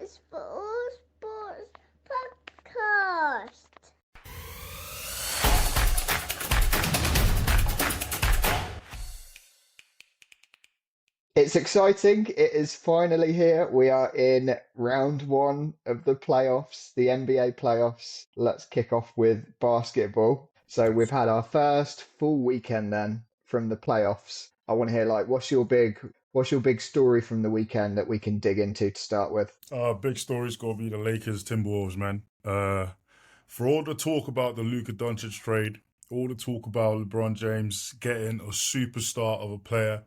Sports Podcast. It's exciting. It is finally here. We are in round one of the playoffs, the NBA playoffs. Let's kick off with basketball. So we've had our first full weekend then from the playoffs. I want to hear what's your big story from the weekend that we can dig into to start with? Big story's got to be the Lakers Timberwolves, man. For all the talk about the Luka Doncic trade, all the talk about LeBron James getting a superstar of a player,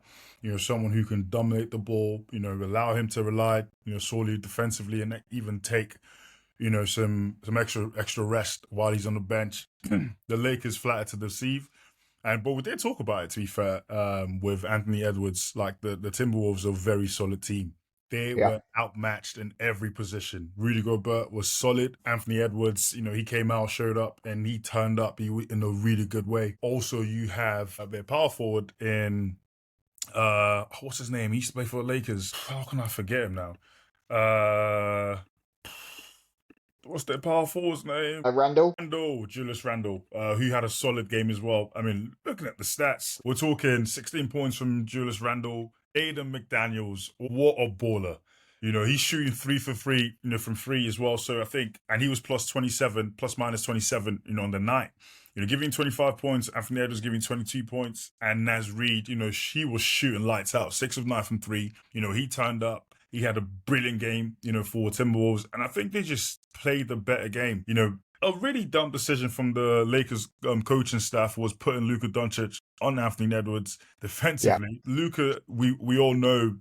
someone who can dominate the ball, allow him to rely, solely defensively and even take, some extra rest while he's on the bench. The Lakers flattered to deceive. But we did talk about it, to be fair, with Anthony Edwards. Like the Timberwolves are a very solid team. They Yeah. were outmatched in every position. Rudy Gobert was solid. Anthony Edwards, he came out, showed up, and he turned up in a really good way. Also, you have their power forward in, what's his name? He used to play for the Lakers. How can I forget him now? What's their power forward's name? Randall? Julius Randle, who had a solid game as well. I mean, looking at the stats, we're talking 16 points from Julius Randle. Aiden McDaniels, what a baller. He's shooting 3 for 3, from 3 as well. So I think, and he was plus minus 27, on the night. Giving 25 points, Anthony Edwards giving 22 points, and Naz Reid, she was shooting lights out, 6 of 9 from 3. He turned up. He had a brilliant game, for Timberwolves, and I think they just played the better game. A really dumb decision from the Lakers coaching staff was putting Luka Doncic on Anthony Edwards defensively. Yeah. Luka, we all know,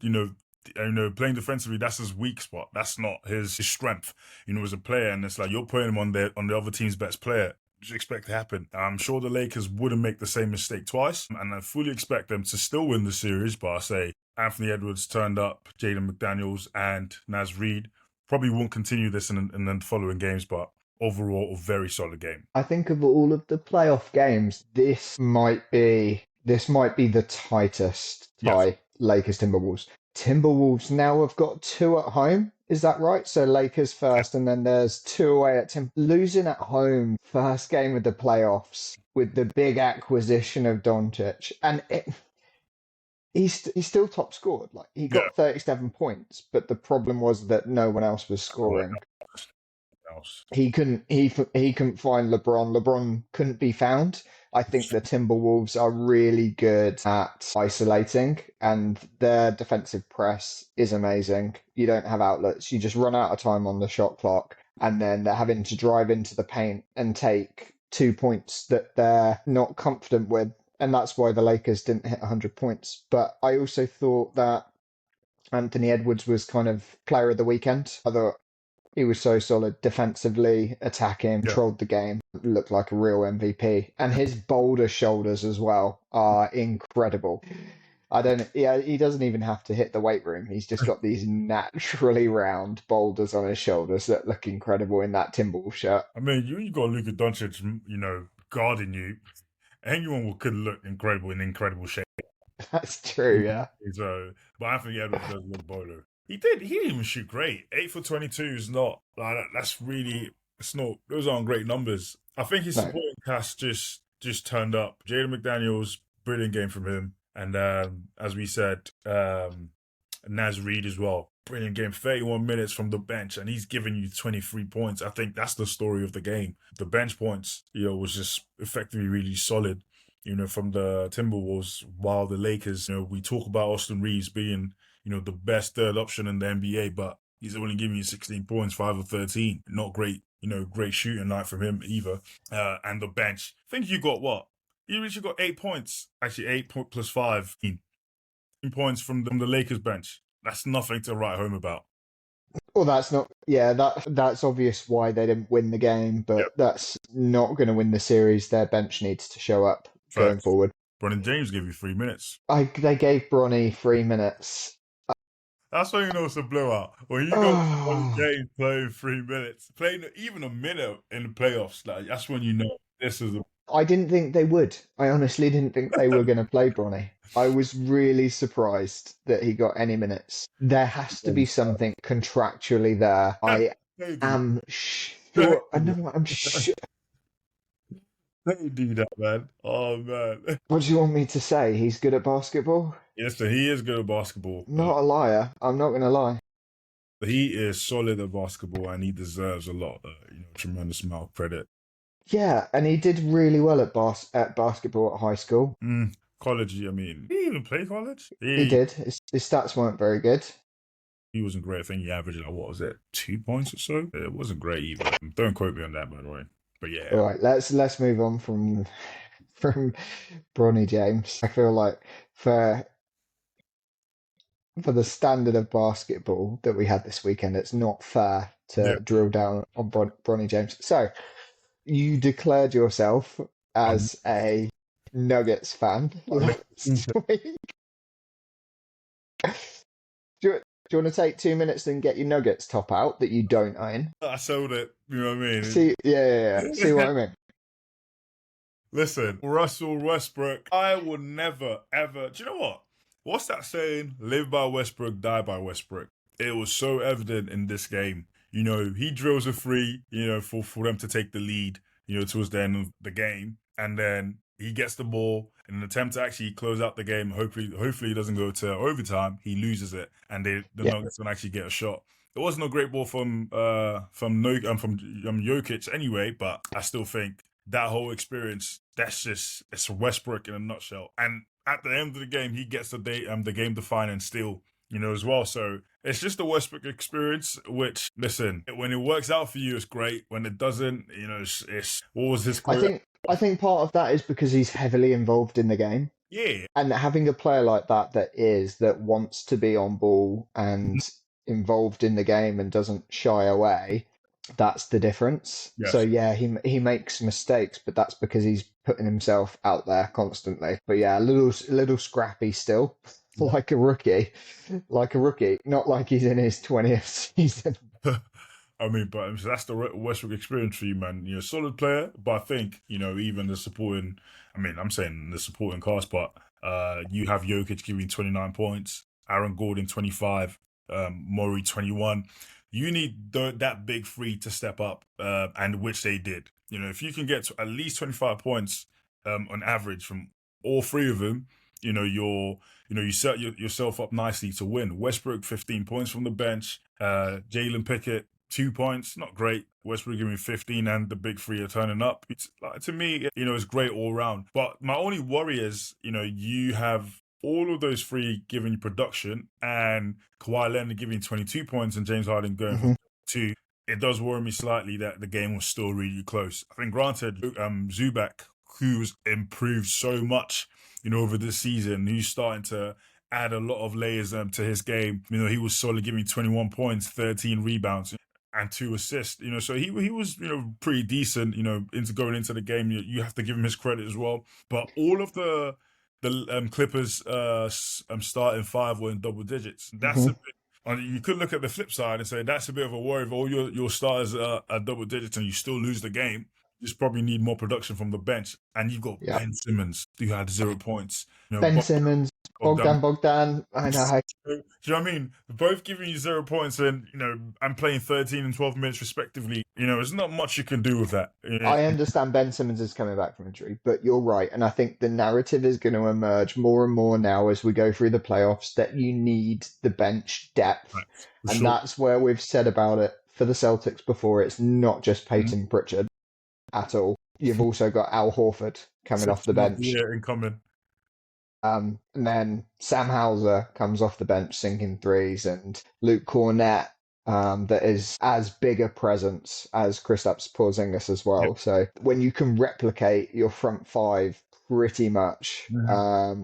playing defensively, that's his weak spot. That's not his strength, as a player. And it's like you're putting him on the other team's best player. Just expect to happen. I'm sure the Lakers wouldn't make the same mistake twice, and I fully expect them to still win the series. But I say Anthony Edwards turned up, Jaden McDaniels and Naz Reid probably won't continue this in the following games, but overall, a very solid game. I think of all of the playoff games, this might be the tightest tie. Yes. Lakers Timberwolves. Timberwolves now have got 2 at home. Is that right? So Lakers first, and then there's 2 away at losing at home first game of the playoffs with the big acquisition of Doncic, and he's still top scored. Like he got 37 points, but the problem was that no one else was scoring. He couldn't find LeBron. LeBron couldn't be found. I think the Timberwolves are really good at isolating, and their defensive press is amazing. You don't have outlets. You just run out of time on the shot clock, and then they're having to drive into the paint and take 2 points that they're not confident with. And that's why the Lakers didn't hit 100 points. But I also thought that Anthony Edwards was kind of player of the weekend. I thought he was so solid defensively, attacking, controlled the game, looked like a real MVP. And his boulder shoulders as well are incredible. He doesn't even have to hit the weight room. He's just got these naturally round boulders on his shoulders that look incredible in that Timberwolves shirt. I mean, you got Luka Doncic, guarding you. Anyone could look incredible in incredible shape. That's true, yeah. So, but Anthony Edwards does look bowler. He didn't even shoot great. 8 for 22 is not like that's really. It's not. Those aren't great numbers. I think his supporting cast just turned up. Jaden McDaniels, brilliant game from him, and as we said, Naz Reid as well, brilliant game. 31 minutes from the bench, and he's giving you 23 points. I think that's the story of the game. The bench points, was just effectively really solid. From the Timberwolves, while the Lakers, we talk about Austin Reeves being, the best third option in the NBA, but he's only giving you 16 points, 5 of 13. Not great, great shooting night from him either. And the bench, I think you got what? You literally got 8 points. Actually, 8 plus 5 points from the Lakers bench. That's nothing to write home about. Well, that's not. Yeah, that's obvious why they didn't win the game, but that's not going to win the series. Their bench needs to show up going forward. Bronny James gave you 3 minutes. They gave Bronny 3 minutes. That's when you know it's a blowout. When you go Bronny James playing 3 minutes, playing even a minute in the playoffs, like that's when you know this is a I didn't think they would. I honestly didn't think they were going to play Bronny. I was really surprised that he got any minutes. There has to be something contractually there. I Maybe. am sure. I know. I'm sure. They do that, man. Oh man. What do you want me to say? He's good at basketball? Yes, so he is good at basketball. Not a liar. I'm not going to lie. He is solid at basketball, and he deserves a lot, tremendous amount of credit. Yeah, and he did really well at basketball at high school. College, I mean, did he even play college? He did. His stats weren't very good. He wasn't great. I think he averaged, like, what was it, 2 points or so? It wasn't great either. Don't quote me on that, by the way. But yeah. All right, let's move on from Bronny James. I feel like for the standard of basketball that we had this weekend, it's not fair to drill down on Bronny James. So you declared yourself as a Nuggets fan last week. Do you want to take 2 minutes and get your Nuggets top out that you don't own? I sold it. You know what I mean? See, yeah. See what I mean? Listen, Russell Westbrook, I would never, ever. Do you know what? What's that saying? Live by Westbrook, die by Westbrook. It was so evident in this game. He drills a three, for them to take the lead, towards the end of the game. And then he gets the ball in an attempt to actually close out the game. Hopefully he doesn't go to overtime. He loses it. And the Nuggets don't actually get a shot. It wasn't a great ball from Jokic anyway, but I still think that whole experience, it's Westbrook in a nutshell. And at the end of the game, he gets the game defining steal, as well. So it's just the Westbrook experience, which, listen, when it works out for you, it's great. When it doesn't, it's what was his career? I think part of that is because he's heavily involved in the game. Yeah. And having a player like that wants to be on ball and involved in the game and doesn't shy away, that's the difference. Yes. So yeah, he makes mistakes, but that's because he's putting himself out there constantly. But yeah, a little scrappy still, like a rookie, not like he's in his 20th season. I mean, but that's the Westbrook experience for you, man. You're a solid player, but I think, even the supporting, I'm saying the supporting cast, but you have Jokic giving 29 points, Aaron Gordon 25, Murray 21. You need that big three to step up, and which they did. If you can get to at least 25 points on average from all three of them, you set yourself up nicely to win. Westbrook 15 points from the bench, Jalen Pickett 2 points, not great. Westbrook giving 15 and the big three are turning up. It's, to me, it's great all round. But my only worry is, you have all of those three giving you production and Kawhi Leonard giving 22 points and James Harden going for 2. It does worry me slightly that the game was still really close. I think, granted, Zubac, who's improved so much, over this season, he's starting to add a lot of layers to his game. He was solid, giving 21 points, 13 rebounds, and 2 assists. So he was, pretty decent, going into the game. You have to give him his credit as well. But all of the Clippers starting 5 were in double digits. That's a bit. You could look at the flip side and say that's a bit of a worry. If all your starters are double digits and you still lose the game, you just probably need more production from the bench. And you've got Ben Simmons, who had 0 points. Ben Simmons, Bogdan. I know. Do you know what I mean? Both giving you 0 points and, and playing 13 and 12 minutes respectively. There's not much you can do with that. I understand Ben Simmons is coming back from injury, but you're right. And I think the narrative is going to emerge more and more now as we go through the playoffs that you need the bench depth. Right. And that's where we've said about it for the Celtics before. It's not just Peyton Pritchard at all. You've also got Al Horford coming off the bench. Yeah, incoming. And then Sam Hauser comes off the bench sinking threes, and Luke Cornett, that is as big a presence as Kristaps Porzingis as well. Yep. So when you can replicate your front five pretty much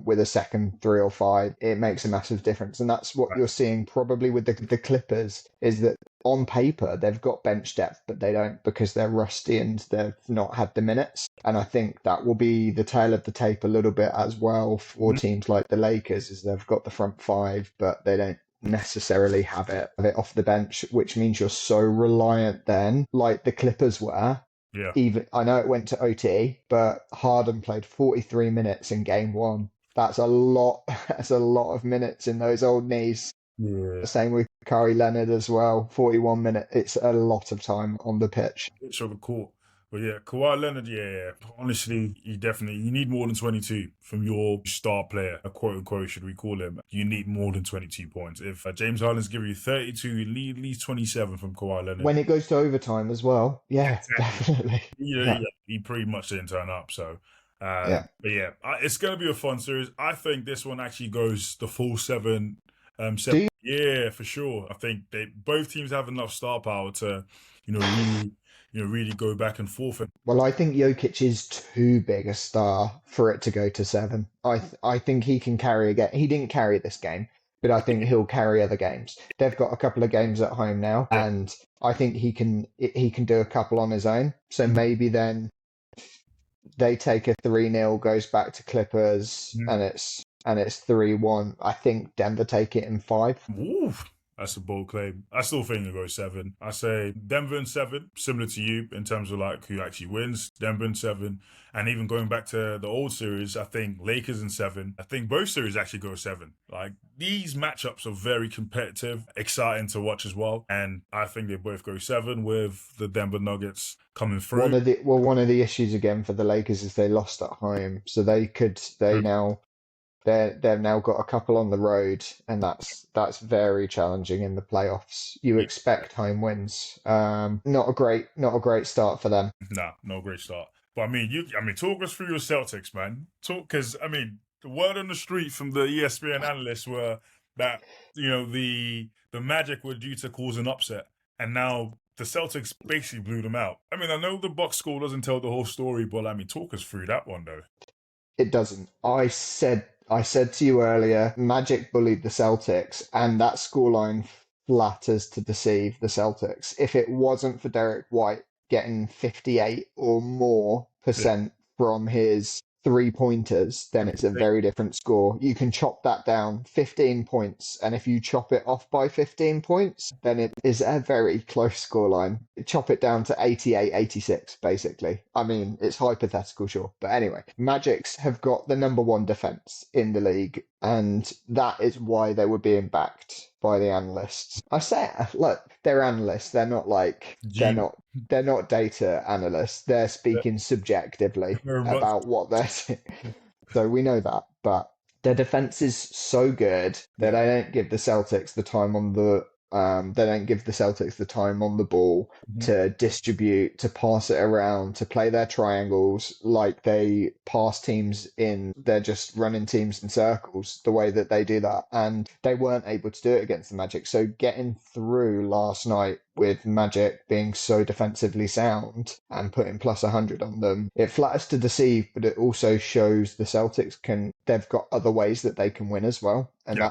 with a second 3 or 5, it makes a massive difference. And that's what you're seeing probably with the Clippers, is that on paper they've got bench depth, but they don't, because they're rusty and they've not had the minutes. And I think that will be the tail of the tape a little bit as well for teams like the Lakers, is they've got the front 5, but they don't necessarily have it off the bench, which means you're so reliant then, like the Clippers were, Yeah. Even I know it went to OT, but Harden played 43 minutes in game one. That's a lot. That's a lot of minutes in those old knees. The Yeah. same with Kawhi Leonard as well. 41 minutes. It's a lot of time on the pitch. Pitch of the court. But yeah, Kawhi Leonard, yeah. Honestly, you need more than 22 from your star player, a quote unquote, should we call him. You need more than 22 points. If James Harden's giving you 32, you need at least 27 from Kawhi Leonard. When it goes to overtime as well. Yeah, Exactly. definitely. Yeah, He pretty much didn't turn up. So, yeah. but yeah, it's going to be a fun series. I think this one actually goes the full seven. Do Seven. you? Yeah, for sure. I think both teams have enough star power to, really, really go back and forth. Well, I think Jokic is too big a star for it to go to seven. I think he can carry a game. He didn't carry this game, but I think he'll carry other games. They've got a couple of games at home now, Yeah. and I think he can do a couple on his own. So Mhm. maybe then they take a 3-0, goes back to Clippers, Mhm. and it's 3-1. I think Denver take it in five. Oof, that's a bold claim. I still think it'll go seven. I say Denver in seven, similar to you in terms of like who actually wins. Denver in seven. And even going back to the old series, I think Lakers in seven. I think both series actually go seven. Like these matchups are very competitive, exciting to watch as well. And I think they both go seven with the Denver Nuggets coming through. One of the issues again for the Lakers is they lost at home, so they've now got a couple on the road, and that's very challenging in the playoffs. You expect home wins. Not a great start for them. Nah, no great start. But talk us through your Celtics, man. Because the word on the street from the ESPN analysts were that the Magic were due to cause an upset, and now the Celtics basically blew them out. I know the box score doesn't tell the whole story, but talk us through that one though. It doesn't. I said to you earlier, Magic bullied the Celtics, and that scoreline flatters to deceive the Celtics. If it wasn't for Derek White getting 58 or more Yeah. percent from his three-pointers, then it's a very different score. You can chop that down 15 points, and if you chop it off by 15 points, then it is a very close scoreline. Chop it down to 88, 86, basically. It's hypothetical, sure. But anyway, Magics have got the number one defense in the league, and that is why they were being backed by the analysts. I say, look, they're analysts. They're not like they're not data analysts. They're speaking subjectively Very much. about what they're seeing. So we know that, but their defense is so good that Yeah. they don't give the Celtics the time on the ball Mhm. to distribute, to pass it around, to play their triangles like they pass teams in. They're just running teams in circles the way that they do that. And they weren't able to do it against the Magic. So getting through last night with Magic being so defensively sound and putting plus 100 on them, it flatters to deceive, but it also shows the Celtics they've got other ways that they can win as well. And Yeah.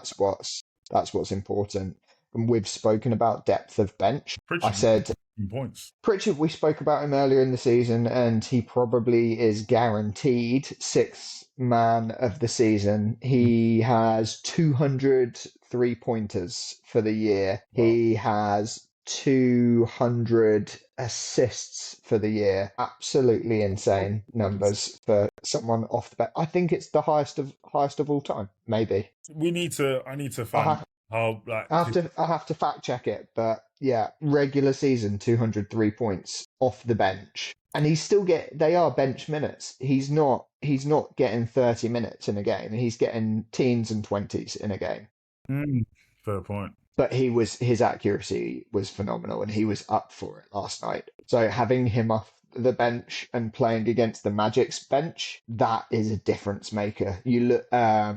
that's what's important. And we've spoken about depth of bench. I Pritchard said points. Pritchard, we spoke about him earlier in the season, and he probably is guaranteed sixth man of the season. He has 200 3-pointers for the year. Wow. He has 200 assists for the year. Absolutely insane numbers for someone off the bench. I think it's the highest of all time, maybe. I need to I'll find have, how I'll have to fact check it, but yeah, regular season 203 points off the bench. And they are bench minutes. He's not getting 30 minutes in a game. He's getting teens and 20s in a game. Fair point. But his accuracy was phenomenal, and he was up for it last night. So having him off the bench and playing against the Magic's bench, that is a difference maker. You look,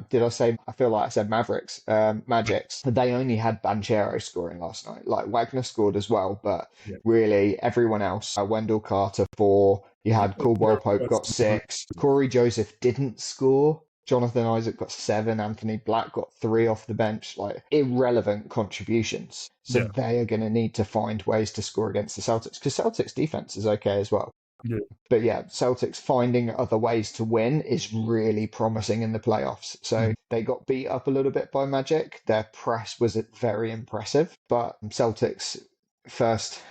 did I say? I feel like I said Mavericks, Magics. They only had Banchero scoring last night. Like Wagner scored as well, but Yeah. really everyone else. Wendell Carter 4. You had Caldwell Pope got 6. Corey Joseph didn't score. Jonathan Isaac got 7. Anthony Black got 3 off the bench. Like irrelevant contributions. So Yeah. they are going to need to find ways to score against the Celtics, because Celtics defense is okay as well. Yeah. But yeah, Celtics finding other ways to win is really promising in the playoffs. So they got beat up a little bit by Magic. Their press was very impressive, but Celtics first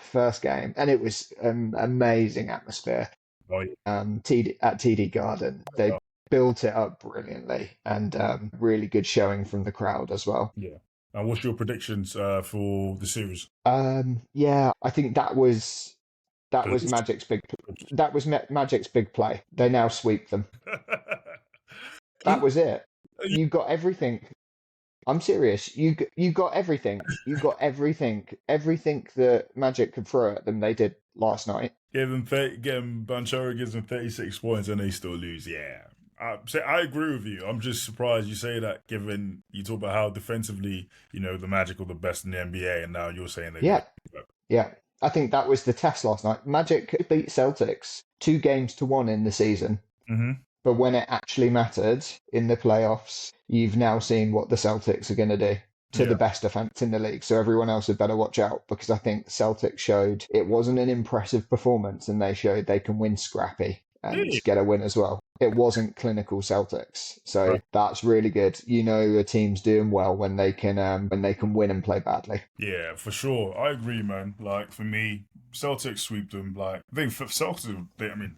game, and it was an amazing atmosphere. Oh, yeah. At TD Garden, they Yeah. built it up brilliantly, and really good showing from the crowd as well. Yeah. And what's your predictions for the series? Yeah, I think Magic's Magic's big play. They now sweep them. That was it. You got everything. I'm serious. You got everything. You got everything. Everything that Magic could throw at them, they did last night. Banchero gives them 36 points and they still lose. Yeah. I agree with you. I'm just surprised you say that, given you talk about how defensively, the Magic are the best in the NBA, and now you're saying they're Yeah, good. yeah. I think that was the test last night. Magic beat Celtics 2 games to 1 in the season. Mm-hmm. But when it actually mattered in the playoffs, you've now seen what the Celtics are going to do to the Yeah. best defense in the league. So everyone else had better watch out, because I think the Celtics showed it wasn't an impressive performance, and they showed they can win scrappy and Yeah. get a win as well. It wasn't clinical Celtics. So Right. that's really good. A team's doing well when they can win and play badly. Yeah, for sure. I agree, man. Like, for me, Celtics sweep them. Like, I think for Celtics,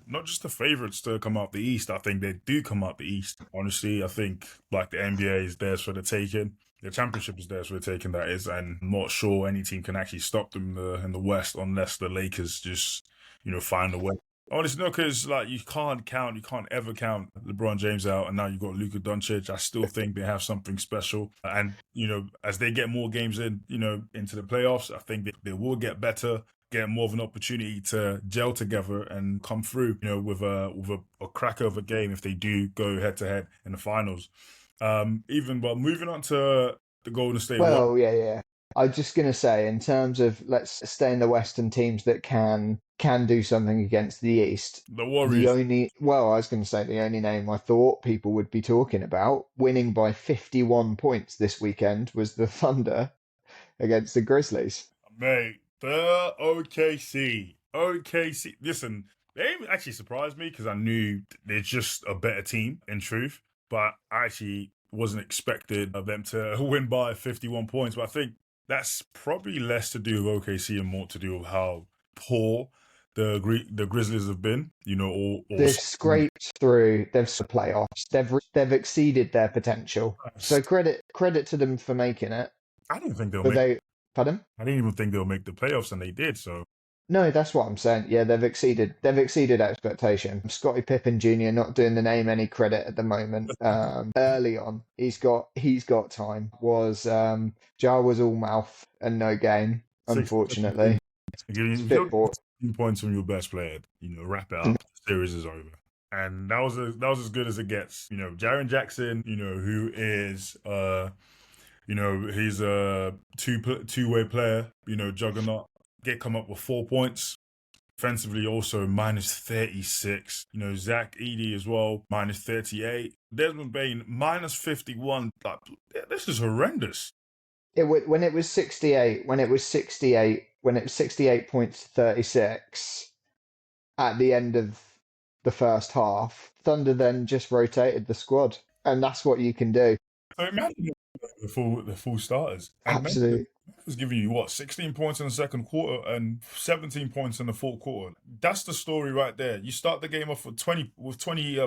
not just the favorites to come out the East. I think they do come out the East. Honestly, I think, like, the NBA is theirs for the taking. The championship is theirs for the taking, that is. And I'm not sure any team can actually stop them in the West, unless the Lakers just, find a way. Honestly, no, because you can't ever count LeBron James out, and now you've got Luka Doncic. I still think they have something special, and as they get more games into the playoffs, I think they will get better, get more of an opportunity to gel together and come through, with a cracker of a game if they do go head to head in the finals. But moving on to the Golden State Warriors. Well, yeah. I'm just going to say, in terms of, let's stay in the Western teams that can do something against the East. The Warriors. I was going to say, the only name I thought people would be talking about winning by 51 points this weekend was the Thunder against the Grizzlies. Mate, the OKC. Listen, they actually surprised me because I knew they're just a better team, in truth. But I actually wasn't expected of them to win by 51 points. But I think that's probably less to do with OKC and more to do with how poor the Grizzlies have been. They've scraped through. They've playoffs. They've exceeded their potential. So credit to them for making it. I didn't think Pardon? I didn't even think they'll make the playoffs, and they did. So no, that's what I'm saying. Yeah, they've exceeded expectation. Scottie Pippen Jr. not doing the name any credit at the moment. Early on, he's got time. Ja was all mouth and no game, unfortunately. Spit 16 points from your best player. Wrap it up. The series is over. And that was as good as it gets. Jaren Jackson, who is he's a two-way player, juggernaut. Come up with 4 points. Defensively also minus 36. Zach Edey as well, minus 38. Desmond Bain, minus 51. This is horrendous. When it was 68 points to 36 at the end of the first half, Thunder then just rotated the squad, and that's what you can do. So imagine the full starters. And Absolutely. Memphis was giving you 16 points in the second quarter and 17 points in the fourth quarter. That's the story right there. You start the game off with 20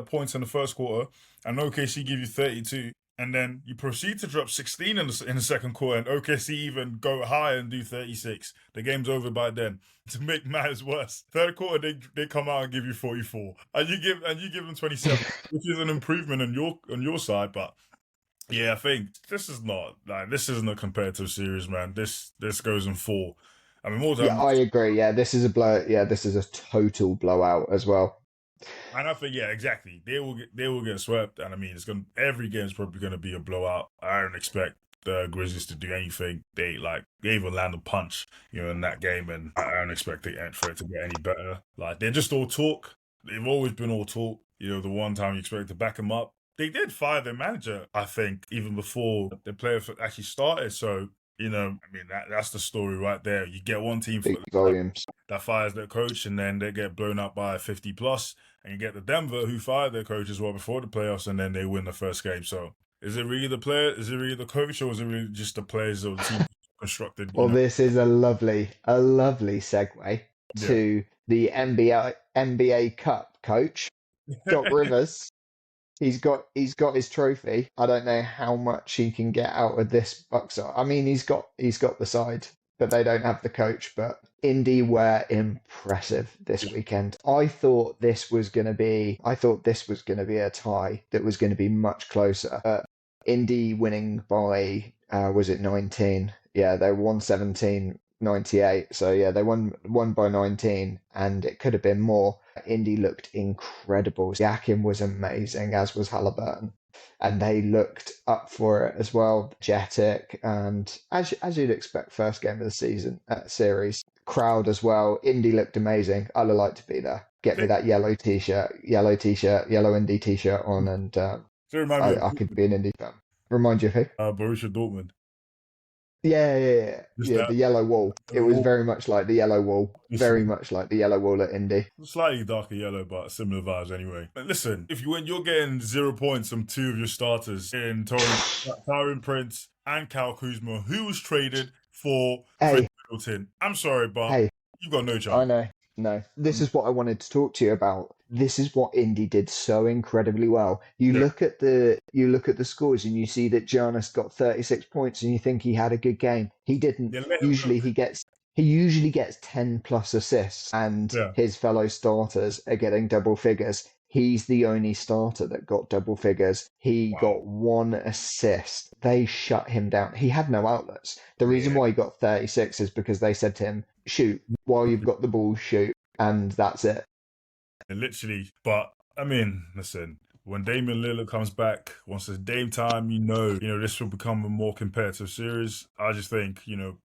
points in the first quarter, and OKC give you 32. And then you proceed to drop 16 in the second quarter, and OKC even go higher and do 36. The game's over by then. To make matters worse, third quarter they come out and give you 44, and you give them 27, which is an improvement on your side. But yeah, I think this isn't a competitive series, man. This goes in 4. I mean, more than I agree. Yeah, this is a blow. Yeah, this is a total blowout as well. And I think, yeah, exactly. They will get swept, and I mean, every game is probably going to be a blowout. I don't expect the Grizzlies to do anything. They even land a punch, in that game, and I don't expect it for it to get any better. They're just all talk. They've always been all talk. The one time you expect to back them up, they did fire their manager, I think, even before the playoffs actually started. So, that's the story right there. You get one team that fires their coach, and then they get blown up by 50 plus, and you get the Denver who fired their coach as well before the playoffs, and then they win the first game. So is it really the player? Is it really the coach, or is it really just the players or the team constructed. Well, this is a lovely segue Yeah. to the NBA Cup coach, Doc Rivers. He's got his trophy. I don't know how much he can get out of this Bucks. I mean, he's got the side, but they don't have the coach. But Indy were impressive this weekend. I thought this was gonna be a tie that was gonna be much closer. Indy winning by was it 19? Yeah, they won 17-98. So yeah, they won by 19, and it could have been more. Indy looked incredible. Yakin was amazing, as was Halliburton, and they looked up for it as well. Jetic, and as you'd expect, first game of the season series. Crowd as well. Indy looked amazing. I'd like to be there. Get me that yellow Indy t-shirt on, and So remind me of I could be an Indy fan. Remind you of who? Borussia Dortmund. Yeah. Just The that yellow wall. It was very much like the yellow wall. Just Very much like the yellow wall at Indy. slightly darker yellow, but similar vibes anyway. But listen, you're getting 0 points from two of your starters in Tyron Prince and Cal Kuzma, who was traded for Chris Middleton. I'm sorry, but you've got no chance. I know. No. This is what I wanted to talk to you about. This is what Indy did so incredibly well. You look at the scores and you see that Giannis got 36 points and you think he had a good game. He didn't. Usually he gets 10 plus assists, and his fellow starters are getting double figures. He's the only starter that got double figures. He got 1 assist. They shut him down. He had no outlets. The reason why he got 36 is because they said to him, shoot, while you've got the ball, shoot. And that's it. Literally. But, I mean, listen, when Damian Lillard comes back, once it's Dame time, this will become a more competitive series. I just think,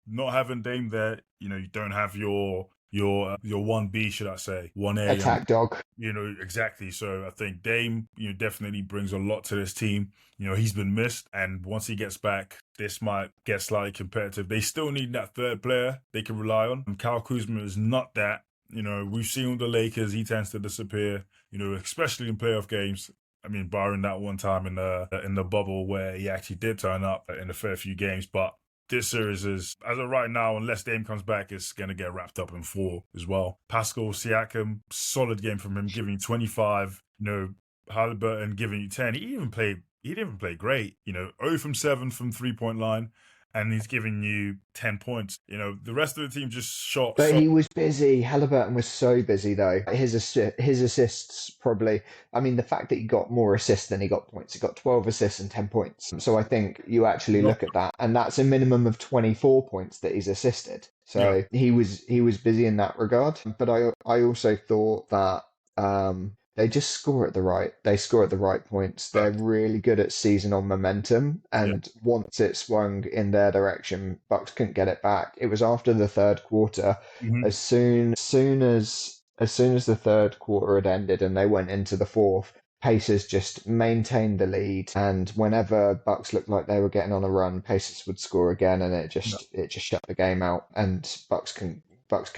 not having Dame there, you don't have your 1B, should I say, 1A. Attack dog. Exactly. So I think Dame, definitely brings a lot to this team. He's been missed, and once he gets back, this might get slightly competitive. They still need that third player they can rely on. And Kyle Kuzma is not that. We've seen with the Lakers, he tends to disappear, especially in playoff games. I mean, barring that one time in the bubble where he actually did turn up in a fair few games. But this series is, as of right now, unless Dame comes back, it's going to get wrapped up in 4 as well. Pascal Siakam, solid game from him, giving you 25. Halliburton giving you 10. He didn't even play great. 0 from 7 from 3-point line. And he's giving you 10 points. The rest of the team just shot. But he was busy. Halliburton was so busy, though. His assists probably. I mean, the fact that he got more assists than he got points. He got 12 assists and 10 points. So I think you actually look at that, and that's a minimum of 24 points that he's assisted. So he was busy in that regard. But I also thought that they just score at the right points. They're really good at seizing on momentum, and once it swung in their direction, Bucks couldn't get it back. It was after the third quarter. As soon as the third quarter had ended and they went into the fourth, Pacers just maintained the lead, and whenever Bucks looked like they were getting on a run, Pacers would score again, and it just shut the game out, and Bucks can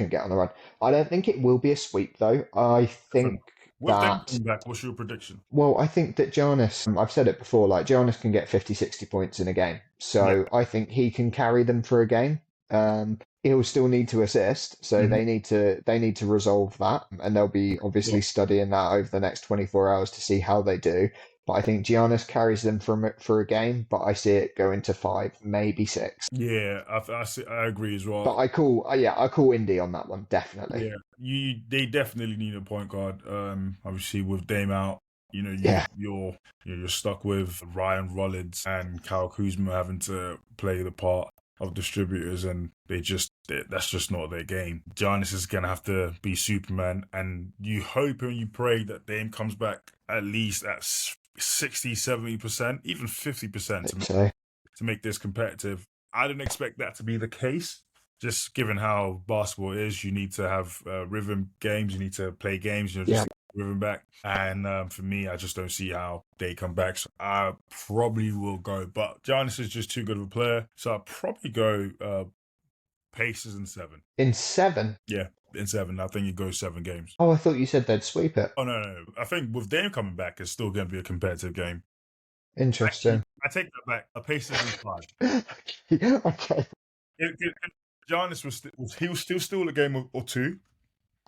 get on the run. I don't think it will be a sweep, though. I think. With Dame coming back, what's your prediction? Well, I think that Giannis, I've said it before, like Giannis can get 50, 60 points in a game. So I think he can carry them for a game. He'll still need to assist, so they need to resolve that, and they'll be obviously studying that over the next 24 hours to see how they do. But I think Giannis carries them for a game, but I see it going to 5, maybe 6. Yeah, I agree as well. But I call Indy on that one, definitely. Yeah, they definitely need a point guard. Obviously with Dame out, you're stuck with Ryan Rollins and Kyle Kuzma having to play the part of distributors, and that's just not their game. Giannis is gonna have to be Superman, and you hope and you pray that Dame comes back at least at 60-70%, even 50% to make this competitive. I didn't expect that to be the case, just given how basketball is. You need to have rhythm games, you need to play games, just rhythm back. And for me, I just don't see how they come back. So I probably will go, but Giannis is just too good of a player, so I'll probably go Pacers in 7. In 7? Yeah, in 7. I think it goes 7 games. Oh, I thought you said they'd sweep it. Oh, no. I think with Dame coming back, it's still going to be a competitive game. Interesting. I take that back. A Pacers in 5. Okay. Giannis he was still a game or two.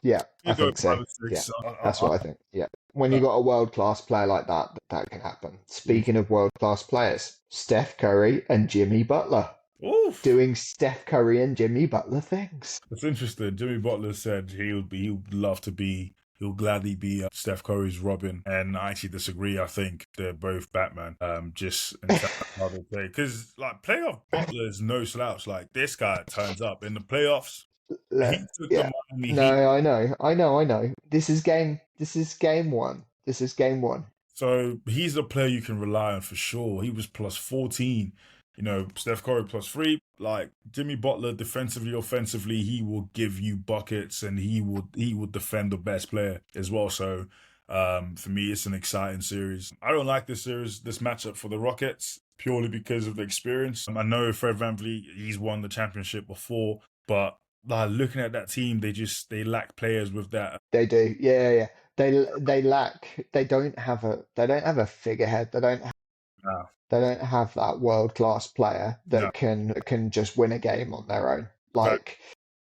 Yeah, I You go think so. 5 or Yeah, 6. that's what I think. Yeah. When you got a world-class player like that, that can happen. Speaking of world-class players, Steph Curry and Jimmy Butler Oof. doing Steph Curry and Jimmy Butler things. It's interesting. Jimmy Butler said he'll gladly be Steph Curry's Robin, and I actually disagree. I think they're both Batman. Just in terms of how they play, because like playoff Butler is no slouch. Like this guy turns up in the playoffs. He took the Yeah. Miami Heat. No, I know. This is game one. This is game one. So he's a player you can rely on for sure. He was plus 14. Steph Curry plus 3. Like Jimmy Butler, defensively, offensively, he will give you buckets and he will defend the best player as well. So for me, it's an exciting series. I don't like this matchup for the Rockets purely because of the experience. I know Fred VanVleet, he's won the championship before, but looking at that team, they lack players with that. They do. Yeah. They don't have a figurehead. No, They don't have that world-class player no, that can just win a game on their own. that Like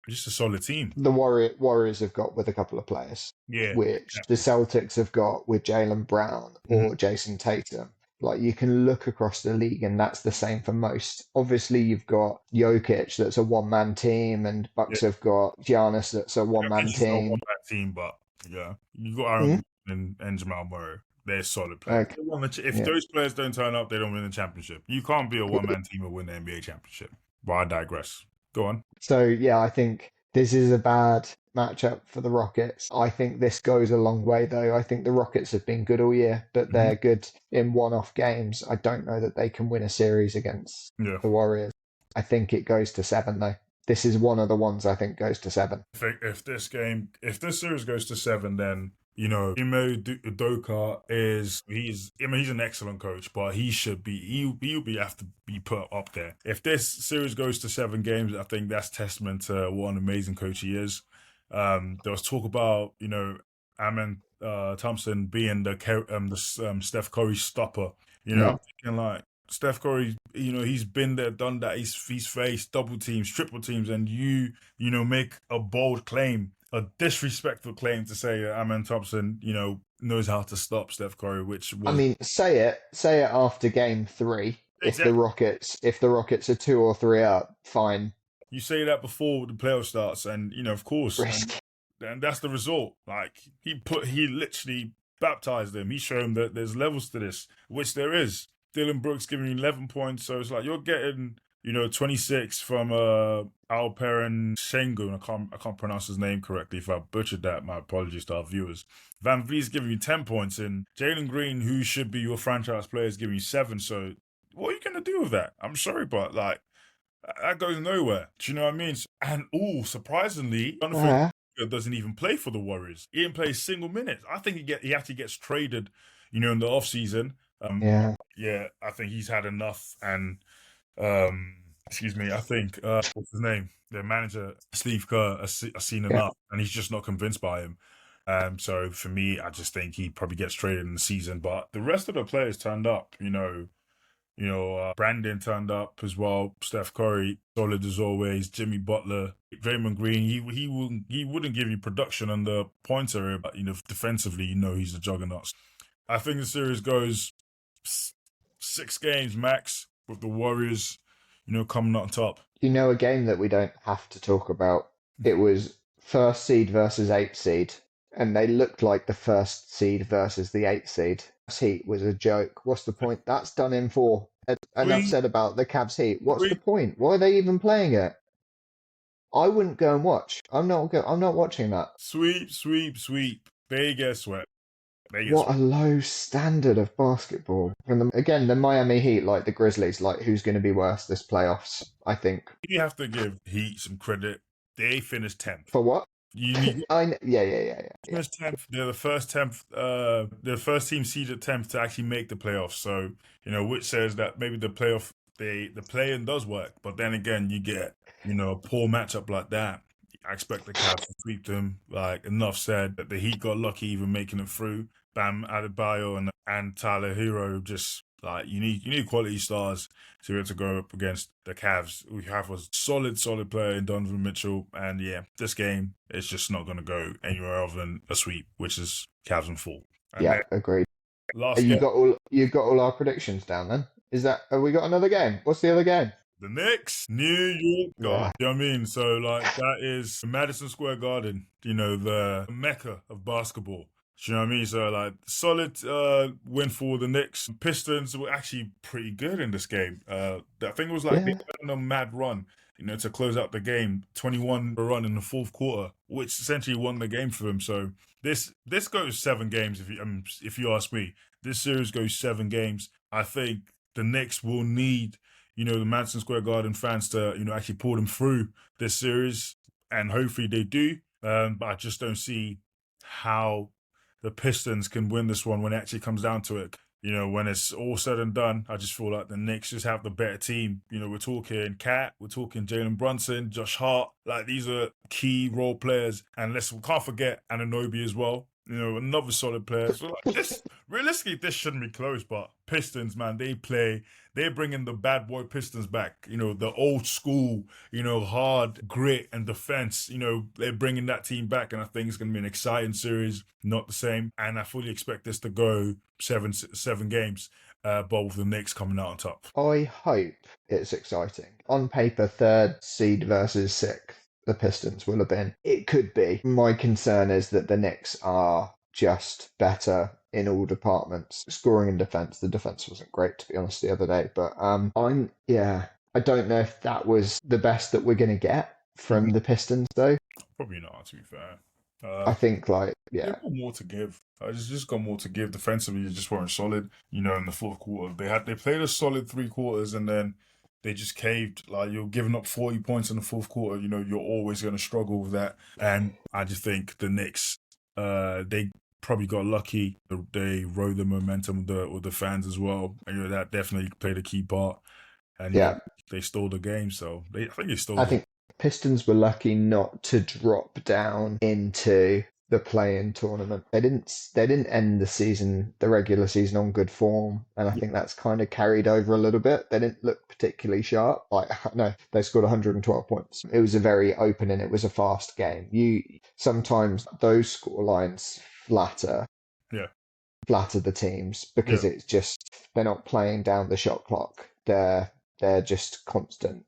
just a solid team. the Warriors have got with a couple of players, Yeah, which the Celtics have got with Jaylen Brown or Jason Tatum. Like you can look across the league, and that's the same for most. Obviously, you've got Jokic, that's a one-man team, and yeah. Bucks have got Giannis, that's a one-man It's just a team. one-man team, but yeah, you got Aaron Hmm? Gordon and Jamal Murray. They're solid players. Okay, If yeah. those players don't turn up, they don't win the championship. You can't be a one-man team and win the NBA championship. But I digress. Go on. So yeah, I think this is a bad matchup for the Rockets. I think this goes a long way though. I think the Rockets have been good all year, but Mhm. they're good in one-off games. I don't know that they can win a series against Yeah. the Warriors. I think it goes to 7 though. This is one of the ones I think goes to 7. If this series goes to 7, then Ime Udoka he's an excellent coach, but he'll have to be put up there. If this series goes to 7 games, I think that's testament to what an amazing coach he is. There was talk about Amen Thompson being the Steph Curry stopper. I'm thinking like Steph Curry, he's been there, done that. He's faced double teams, triple teams, and make a bold claim, a disrespectful claim to say Amen Thompson, knows how to stop Steph Curry, which I was mean, say it after game 3. exactly. If the Rockets are 2 or 3 up, fine. You say that before the playoff starts, and of course, Risk. and that's the result. Like he literally baptized them. He showed him that there's levels to this, which there is. Dylan Brooks giving you 11 points, so it's like you're getting 26 from Alperen Sengun. I can't pronounce his name correctly. If I butchered that, my apologies to our viewers. Van Vliet's giving you 10 points, and Jalen Green, who should be your franchise player, is giving you 7. So what are you gonna do with that? I'm sorry, but like that goes nowhere. Do you know what I mean? And surprisingly, Jonathan Uh, doesn't even play for the Warriors. He didn't play a single minute. I think he actually gets traded, in the off season. yeah. Yeah, I think he's had enough. And excuse me, I think what's his name? Their manager Steve Kerr has seen Yeah. enough, and he's just not convinced by him. So for me, I just think he probably gets traded in the season. But the rest of the players turned up. Brandon turned up as well. Steph Curry, solid as always. Jimmy Butler, Draymond Green. He wouldn't give you production on the points area, but defensively, he's a juggernaut. I think the series goes 6 games max with the Warriors, coming on top. A game that we don't have to talk about. It was first seed versus 8th seed, and they looked like the first seed versus the 8th seed. Heat was a joke. What's the point? That's done in 4. Enough Sweep, said about the Cavs Heat. What's the sweep, point? Why are they even playing it? I wouldn't go and watch. I'm not watching that. sweep, sweep, sweep. They get swept. What a low standard of basketball. And again, the Miami Heat, like the Grizzlies, like who's going to be worse this playoffs? I think. You have to give Heat some credit. They finished 10th. For what? You need Yeah. finished 10th. They're the first 10th. The first team seeded 10th to actually make the playoffs. So which says that maybe the play-in does work. But then again, you get a poor matchup like that. I expect the Cavs to sweep them. Like enough said that the Heat got lucky even making it through. Bam Adebayo and Tyler Hero just Like you need quality stars to be able to go up against the Cavs. We have a solid player in Donovan Mitchell, and yeah, this game is just not going to go anywhere other than a sweep, which is Cavs in 4. And Yeah, then agreed. last You game, got all our predictions down then? Have we got another game? What's the other game? the Knicks, New York Yeah. Garden. You know what I mean? So like that is Madison Square Garden, the mecca of basketball. Do you know what I mean? So like solid win for the Knicks. Pistons were actually pretty good in this game. I think it was like they Yeah. went on a mad run, to close out the game. 21 run in the fourth quarter, which essentially won the game for them. So this goes 7 games if you ask me. This series goes 7 games. I think the Knicks will need the Madison Square Garden fans to actually pull them through this series, and hopefully they do. But I just don't see how the Pistons can win this one when it actually comes down to it. When it's all said and done, I just feel like the Knicks just have the better team. We're talking Cat, we're talking Jalen Brunson, Josh Hart. Like, these are key role players. And we can't forget Anunoby as well. Another solid player. So, like, realistically, this shouldn't be close, but Pistons, man, they're bringing the bad boy Pistons back. The old school, hard grit and defense. They're bringing that team back, and I think it's going to be an exciting series. Not the same, and I fully expect this to go seven games. But with the Knicks coming out on top. I hope it's exciting. On paper, third seed versus sixth, the Pistons will have been. It could be. My concern is that the Knicks are just better in all departments. Scoring and defense. The defense wasn't great, to be honest, the other day. But I don't know if that was the best that we're going to get from the Pistons, though. Probably not, to be fair. I think, They've got more to give. Just got more to give. Defensively, they just weren't solid. In the fourth quarter, they played a solid 3 quarters, and then they just caved. Like, you're giving up 40 points in the fourth quarter. You're always going to struggle with that. And I just think the Knicks, they probably got lucky. They rode the momentum with the fans as well, and that definitely played a key part. And they stole the game. So I think they stole. I think Pistons were lucky not to drop down into the play-in tournament. They didn't end the regular season on good form, and I think that's kind of carried over a little bit. They didn't look particularly sharp. No, they scored 112 points. It was a very open and it was a fast game. Sometimes those score lines flatter the teams because it's just they're not playing down the shot clock. They're just constant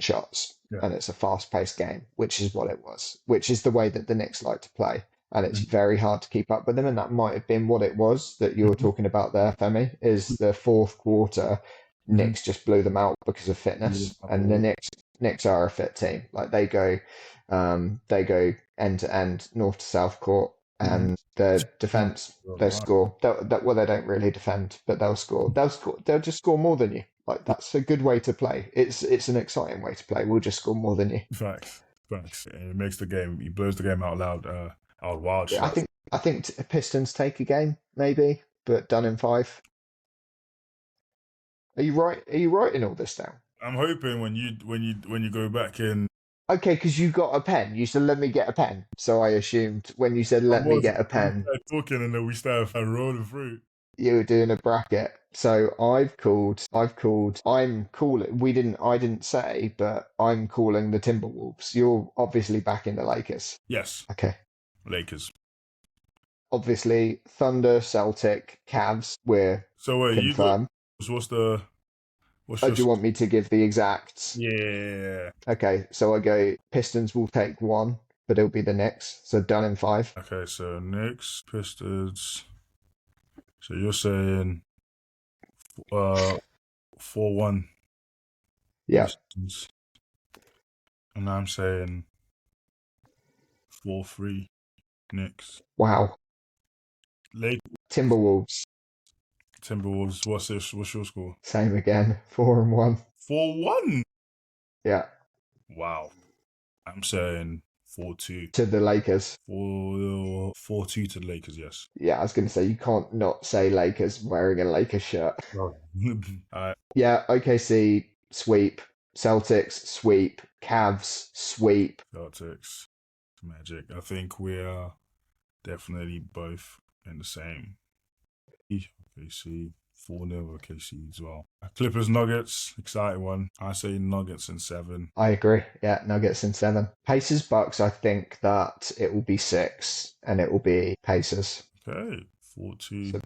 shots. And it's a fast-paced game, which is what it was, which is the way that the Knicks like to play. And it's very hard to keep up with them. And that might have been what it was that you were talking about there, Femi, is the fourth quarter, Knicks just blew them out because of fitness. And the Knicks are a fit team. Like, they go end to end, north to south court. And the defense, they score. They don't really defend, but they'll score. They'll just score more than you. Like, that's a good way to play. It's an exciting way to play. We'll just score more than you. Facts. It makes the game. He blows the game out loud. Out wild. Yeah, I think Pistons take a game maybe, but done in 5. Are you right? Are you writing all this down? I'm hoping when you go back in. Okay, because you got a pen. You said, let me get a pen. So I assumed when you said, let me get a pen. Talking, and then we started rolling through. You were doing a bracket. So I'm calling. I didn't say, but I'm calling the Timberwolves. You're obviously backing the Lakers. Yes. Okay. Lakers. Obviously, Thunder, Celtic, Cavs, we're confirmed. What's do you want me to give the exacts? Yeah. Okay, so I go Pistons will take 1, but it'll be the Knicks. So done in 5. Okay, so Knicks, Pistons. So you're saying 4-1. Yeah. Pistons. And I'm saying 4-3 Knicks. Wow. Timberwolves. What's your score? Same again. 4-1. 4-1? Yeah. Wow. I'm saying 4-2. To the Lakers. 4-2 to the Lakers, yes. Yeah, I was going to say, you can't not say Lakers wearing a Lakers shirt. Oh. Yeah, OKC, sweep. Celtics, sweep. Cavs, sweep. Celtics, Magic. I think we are definitely both in the same. OKC, 4-0 OKC as well. Clippers Nuggets, exciting one. I say Nuggets in 7. I agree. Yeah, Nuggets in 7. Pacers Bucks, I think that it will be 6 and it will be Pacers. Okay, 4-2. So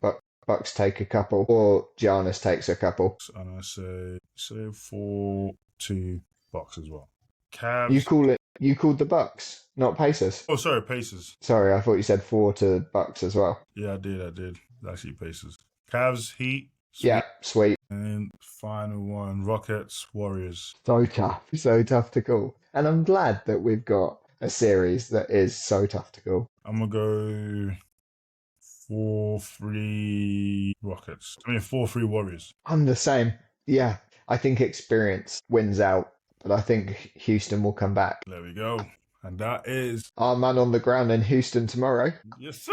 Bucks take a couple or Giannis takes a couple. And I say 4-2 Bucks as well. You Cavs. called the Bucks, not Pacers. Oh, sorry, Pacers. Sorry, I thought you said 4 to Bucks as well. Yeah, I did. Actually, Pacers. Cavs, Heat. Sweet. Yeah, sweet. And final one, Rockets, Warriors. So tough to call. And I'm glad that we've got a series that is so tough to call. I'm going to go 4-3 Rockets. 4-3 Warriors. I'm the same. Yeah, I think experience wins out, but I think Houston will come back. There we go. And that is Our man on the ground in Houston tomorrow. yes, sir.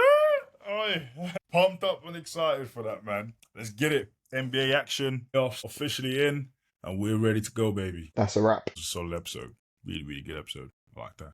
Oi. Pumped up and excited for that, man. Let's get it. NBA action officially in, and we're ready to go, baby. That's a wrap. It's a solid episode. Really, really good episode. I like that.